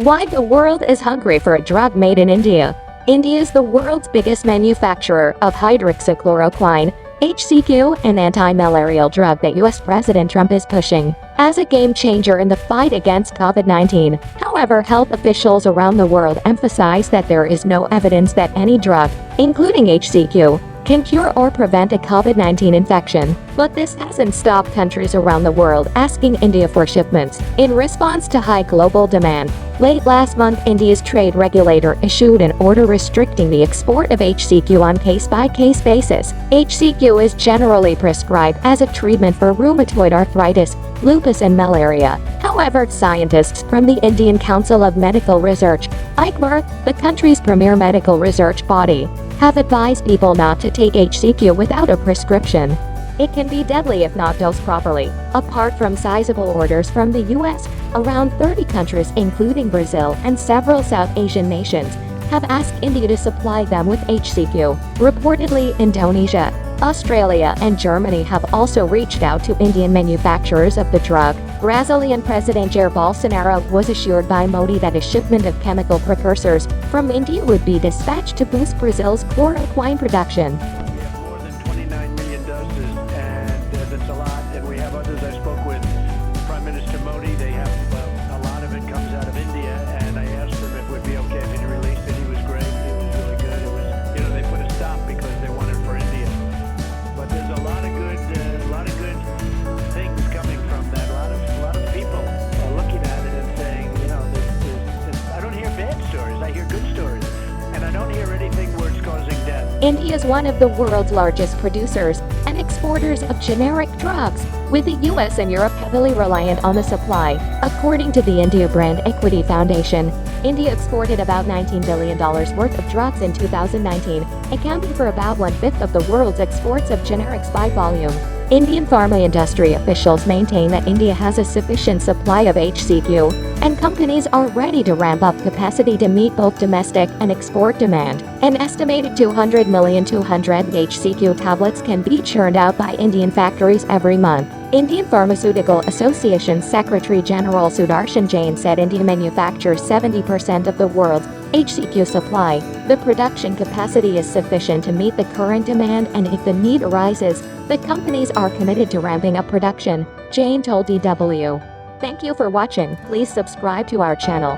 Why the world is hungry for a drug made in India. India is the world's biggest manufacturer of hydroxychloroquine, HCQ, an anti-malarial drug that US President Trump is pushing as a game changer in the fight against COVID-19. However, health officials around the world emphasize that there is no evidence that any drug, including HCQ, can cure or prevent a COVID-19 infection. But this hasn't stopped countries around the world asking India for shipments. In response to high global demand, late last month, India's trade regulator issued an order restricting the export of HCQ on case-by-case basis. HCQ is generally prescribed as a treatment for rheumatoid arthritis, lupus, and malaria. However, scientists from the Indian Council of Medical Research, ICMR, the country's premier medical research body, have advised people not to take HCQ without a prescription. It can be deadly if not dosed properly. Apart from sizable orders from the US, around 30 countries including Brazil and several South Asian nations have asked India to supply them with HCQ. Reportedly, Indonesia, Australia, and Germany have also reached out to Indian manufacturers of the drug. Brazilian President Jair Bolsonaro was assured by Modi that a shipment of chemical precursors from India would be dispatched to boost Brazil's chloroquine production. We have more than 29 million doses, and that's a lot. And we have others. I spoke with Prime Minister Modi. They have a lot of it comes out of India, and I asked them if it would be okay if he released it. He was great. It was really good. It was, they put a stop because they wanted it for India. But there's a lot of good things coming from that. A lot of people are looking at it and saying, I don't hear bad stories. I hear good stories, and I don't hear anything where it's causing death. India is one of the world's largest producers and exporters of generic drugs, with the US and Europe heavily reliant on the supply. According to the India Brand Equity Foundation, India exported about $19 billion worth of drugs in 2019, accounting for about one-fifth of the world's exports of generics by volume. Indian pharma industry officials maintain that India has a sufficient supply of HCQ, and companies are ready to ramp up capacity to meet both domestic and export demand. An estimated 200 million 200 HCQ tablets can be churned out by Indian factories every month. Indian Pharmaceutical Association Secretary General Sudarshan Jain said India manufactures 70% of the world's HCQ supply. The production capacity is sufficient to meet the current demand, and if the need arises, the companies are committed to ramping up production, Jain told DW. Thank you for watching. Please subscribe to our channel.